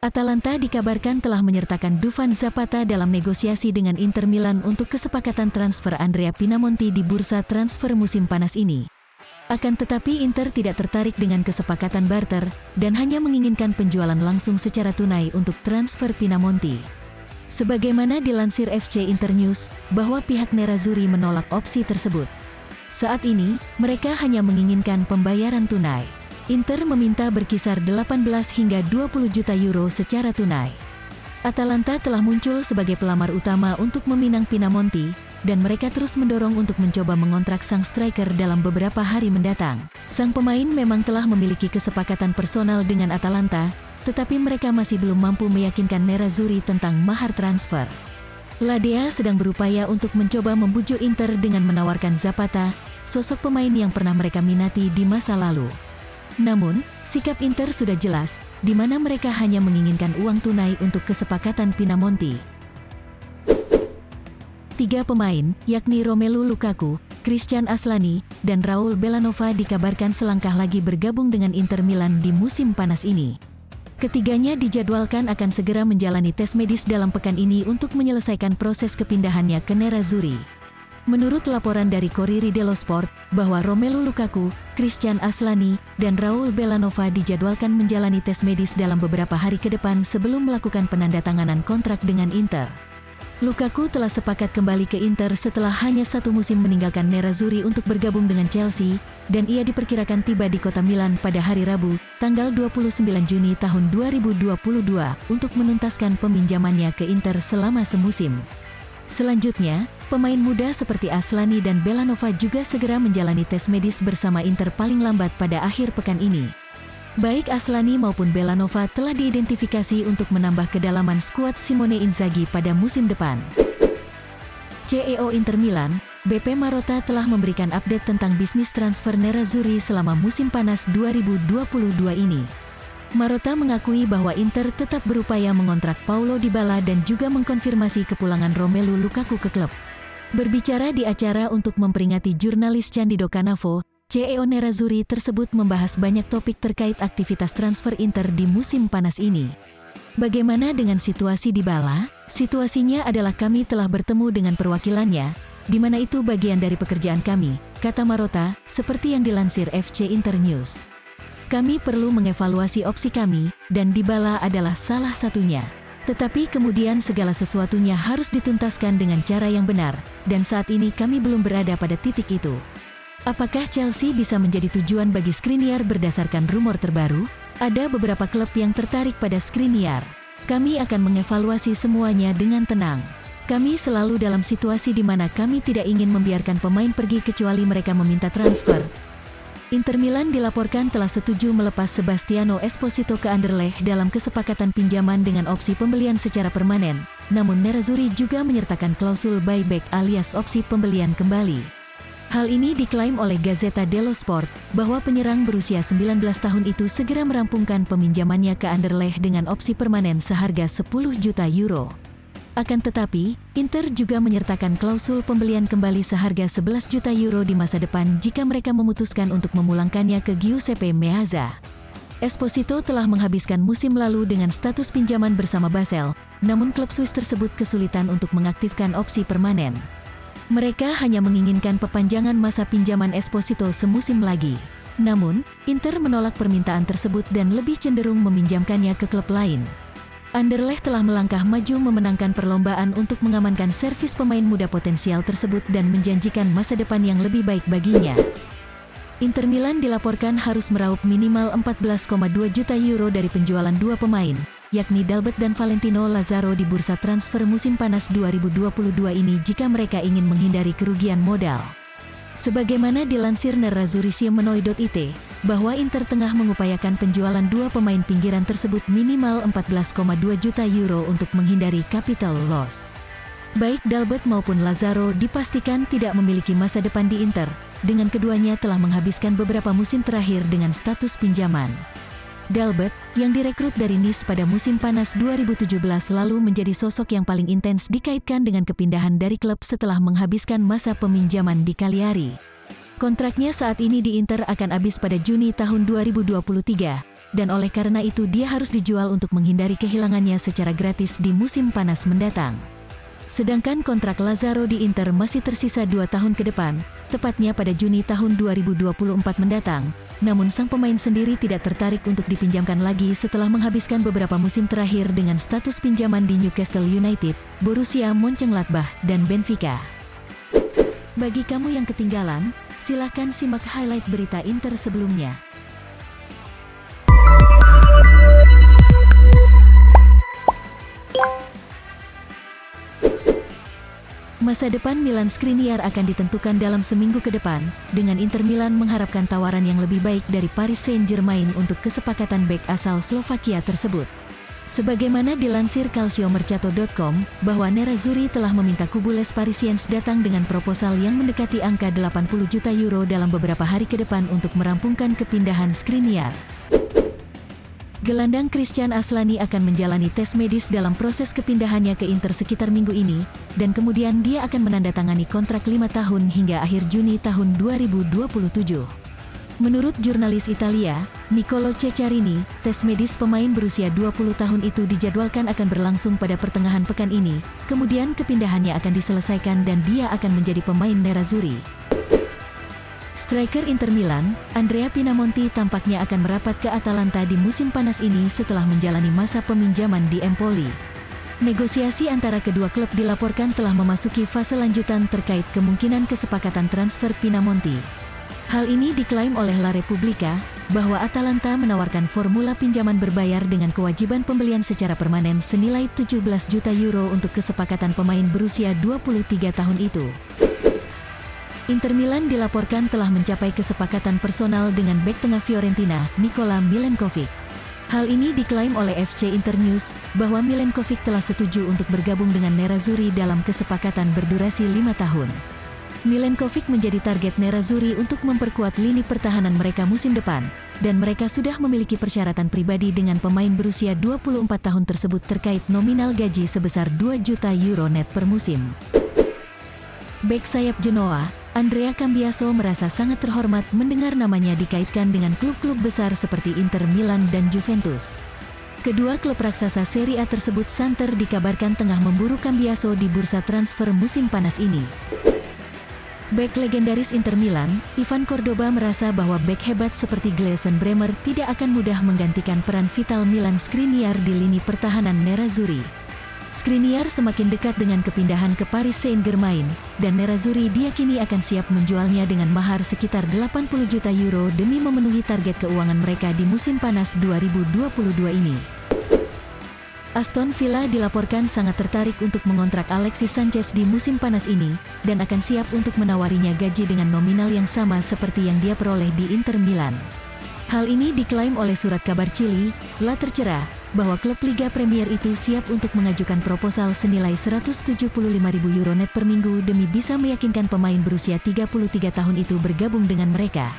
Atalanta dikabarkan telah menyertakan Dufan Zapata dalam negosiasi dengan Inter Milan untuk kesepakatan transfer Andrea Pinamonti di bursa transfer musim panas ini. Akan tetapi Inter tidak tertarik dengan kesepakatan barter dan hanya menginginkan penjualan langsung secara tunai untuk transfer Pinamonti. Sebagaimana dilansir FC Internews, bahwa pihak Nerazzurri menolak opsi tersebut. Saat ini, mereka hanya menginginkan pembayaran tunai. Inter meminta berkisar 18 hingga 20 juta euro secara tunai. Atalanta telah muncul sebagai pelamar utama untuk meminang Pinamonti, dan mereka terus mendorong untuk mencoba mengontrak sang striker dalam beberapa hari mendatang. Sang pemain memang telah memiliki kesepakatan personal dengan Atalanta, tetapi mereka masih belum mampu meyakinkan Nerazzurri tentang mahar transfer. La Dea sedang berupaya untuk mencoba membujuk Inter dengan menawarkan Zapata, sosok pemain yang pernah mereka minati di masa lalu. Namun, sikap Inter sudah jelas, di mana mereka hanya menginginkan uang tunai untuk kesepakatan Pinamonti. 3 pemain, yakni Romelu Lukaku, Christian Aslani, dan Raul Belanova dikabarkan selangkah lagi bergabung dengan Inter Milan di musim panas ini. Ketiganya dijadwalkan akan segera menjalani tes medis dalam pekan ini untuk menyelesaikan proses kepindahannya ke Nerazzurri. Menurut laporan dari Corriere dello Sport, bahwa Romelu Lukaku, Christian Aslani, dan Raul Belanova dijadwalkan menjalani tes medis dalam beberapa hari ke depan sebelum melakukan penandatanganan kontrak dengan Inter. Lukaku telah sepakat kembali ke Inter setelah hanya 1 musim meninggalkan Nerazzurri untuk bergabung dengan Chelsea, dan ia diperkirakan tiba di kota Milan pada hari Rabu, tanggal 29 Juni tahun 2022, untuk menuntaskan peminjamannya ke Inter selama semusim. Selanjutnya, pemain muda seperti Aslani dan Belanova juga segera menjalani tes medis bersama Inter paling lambat pada akhir pekan ini. Baik Aslani maupun Belanova telah diidentifikasi untuk menambah kedalaman skuad Simone Inzaghi pada musim depan. CEO Inter Milan, BP Marotta telah memberikan update tentang bisnis transfer Nerazzurri selama musim panas 2022 ini. Marotta mengakui bahwa Inter tetap berupaya mengontrak Paulo Dybala dan juga mengkonfirmasi kepulangan Romelu Lukaku ke klub. Berbicara di acara untuk memperingati jurnalis Candido Canavo, CEO Nerazzurri tersebut membahas banyak topik terkait aktivitas transfer Inter di musim panas ini. Bagaimana dengan situasi Dybala? Situasinya adalah kami telah bertemu dengan perwakilannya, di mana itu bagian dari pekerjaan kami, kata Marotta, seperti yang dilansir FC Internews. Kami perlu mengevaluasi opsi kami, dan Dybala adalah salah satunya. Tetapi kemudian segala sesuatunya harus dituntaskan dengan cara yang benar, dan saat ini kami belum berada pada titik itu. Apakah Chelsea bisa menjadi tujuan bagi Skriniar berdasarkan rumor terbaru? Ada beberapa klub yang tertarik pada Skriniar. Kami akan mengevaluasi semuanya dengan tenang. Kami selalu dalam situasi di mana kami tidak ingin membiarkan pemain pergi kecuali mereka meminta transfer. Inter Milan dilaporkan telah setuju melepas Sebastiano Esposito ke Anderlecht dalam kesepakatan pinjaman dengan opsi pembelian secara permanen, namun Nerazzurri juga menyertakan klausul buyback alias opsi pembelian kembali. Hal ini diklaim oleh Gazzetta dello Sport, bahwa penyerang berusia 19 tahun itu segera merampungkan peminjamannya ke Anderlecht dengan opsi permanen seharga 10 juta euro. Akan tetapi, Inter juga menyertakan klausul pembelian kembali seharga 11 juta euro di masa depan jika mereka memutuskan untuk memulangkannya ke Giuseppe Meazza. Esposito telah menghabiskan musim lalu dengan status pinjaman bersama Basel, namun klub Swiss tersebut kesulitan untuk mengaktifkan opsi permanen. Mereka hanya menginginkan perpanjangan masa pinjaman Esposito semusim lagi. Namun, Inter menolak permintaan tersebut dan lebih cenderung meminjamkannya ke klub lain. Anderlecht telah melangkah maju memenangkan perlombaan untuk mengamankan servis pemain muda potensial tersebut dan menjanjikan masa depan yang lebih baik baginya. Inter Milan dilaporkan harus meraup minimal 14,2 juta euro dari penjualan 2 pemain, yakni Dalbert dan Valentino Lazaro di bursa transfer musim panas 2022 ini jika mereka ingin menghindari kerugian modal. Sebagaimana dilansir Nerazzurri.it, bahwa Inter tengah mengupayakan penjualan 2 pemain pinggiran tersebut minimal 14,2 juta euro untuk menghindari capital loss. Baik Dalbert maupun Lazaro dipastikan tidak memiliki masa depan di Inter, dengan keduanya telah menghabiskan beberapa musim terakhir dengan status pinjaman. Dalbert, yang direkrut dari Nice pada musim panas 2017 lalu menjadi sosok yang paling intens dikaitkan dengan kepindahan dari klub setelah menghabiskan masa peminjaman di Cagliari. Kontraknya saat ini di Inter akan habis pada Juni tahun 2023, dan oleh karena itu dia harus dijual untuk menghindari kehilangannya secara gratis di musim panas mendatang. Sedangkan kontrak Lazaro di Inter masih tersisa 2 tahun ke depan, tepatnya pada Juni tahun 2024 mendatang. Namun sang pemain sendiri tidak tertarik untuk dipinjamkan lagi setelah menghabiskan beberapa musim terakhir dengan status pinjaman di Newcastle United, Borussia Mönchengladbach, dan Benfica. Bagi kamu yang ketinggalan, silakan simak highlight berita Inter sebelumnya. Masa depan Milan Skriniar akan ditentukan dalam seminggu ke depan, dengan Inter Milan mengharapkan tawaran yang lebih baik dari Paris Saint-Germain untuk kesepakatan bek asal Slovakia tersebut. Sebagaimana dilansir calciomercato.com, bahwa Nerazzurri telah meminta kubu Les Parisiens datang dengan proposal yang mendekati angka 80 juta euro dalam beberapa hari ke depan untuk merampungkan kepindahan Skriniar. Gelandang Christian Aslani akan menjalani tes medis dalam proses kepindahannya ke Inter sekitar minggu ini, dan kemudian dia akan menandatangani kontrak 5 tahun hingga akhir Juni tahun 2027. Menurut jurnalis Italia, Niccolò Ceccarini, tes medis pemain berusia 20 tahun itu dijadwalkan akan berlangsung pada pertengahan pekan ini, kemudian kepindahannya akan diselesaikan dan dia akan menjadi pemain Nerazzurri. Striker Inter Milan, Andrea Pinamonti tampaknya akan merapat ke Atalanta di musim panas ini setelah menjalani masa peminjaman di Empoli. Negosiasi antara kedua klub dilaporkan telah memasuki fase lanjutan terkait kemungkinan kesepakatan transfer Pinamonti. Hal ini diklaim oleh La Repubblica, bahwa Atalanta menawarkan formula pinjaman berbayar dengan kewajiban pembelian secara permanen senilai 17 juta euro untuk kesepakatan pemain berusia 23 tahun itu. Inter Milan dilaporkan telah mencapai kesepakatan personal dengan bek tengah Fiorentina, Nikola Milenkovic. Hal ini diklaim oleh FC Internews, bahwa Milenkovic telah setuju untuk bergabung dengan Nerazzurri dalam kesepakatan berdurasi 5 tahun. Milenkovic menjadi target Nerazzurri untuk memperkuat lini pertahanan mereka musim depan, dan mereka sudah memiliki persyaratan pribadi dengan pemain berusia 24 tahun tersebut terkait nominal gaji sebesar 2 juta euro net per musim. Bek sayap Genoa, Andrea Cambiaso merasa sangat terhormat mendengar namanya dikaitkan dengan klub-klub besar seperti Inter Milan dan Juventus. Kedua klub raksasa Serie A tersebut santer dikabarkan tengah memburu Cambiaso di bursa transfer musim panas ini. Bek legendaris Inter Milan, Ivan Cordoba merasa bahwa bek hebat seperti Gleison Bremer tidak akan mudah menggantikan peran vital Milan Skriniar di lini pertahanan Nerazzurri. Skriniar semakin dekat dengan kepindahan ke Paris Saint-Germain, dan Nerazzurri diyakini akan siap menjualnya dengan mahar sekitar 80 juta euro demi memenuhi target keuangan mereka di musim panas 2022 ini. Aston Villa dilaporkan sangat tertarik untuk mengontrak Alexis Sanchez di musim panas ini, dan akan siap untuk menawarinya gaji dengan nominal yang sama seperti yang dia peroleh di Inter Milan. Hal ini diklaim oleh surat kabar Chili, La Tercera, bahwa klub Liga Premier itu siap untuk mengajukan proposal senilai 175.000 euro net per minggu demi bisa meyakinkan pemain berusia 33 tahun itu bergabung dengan mereka.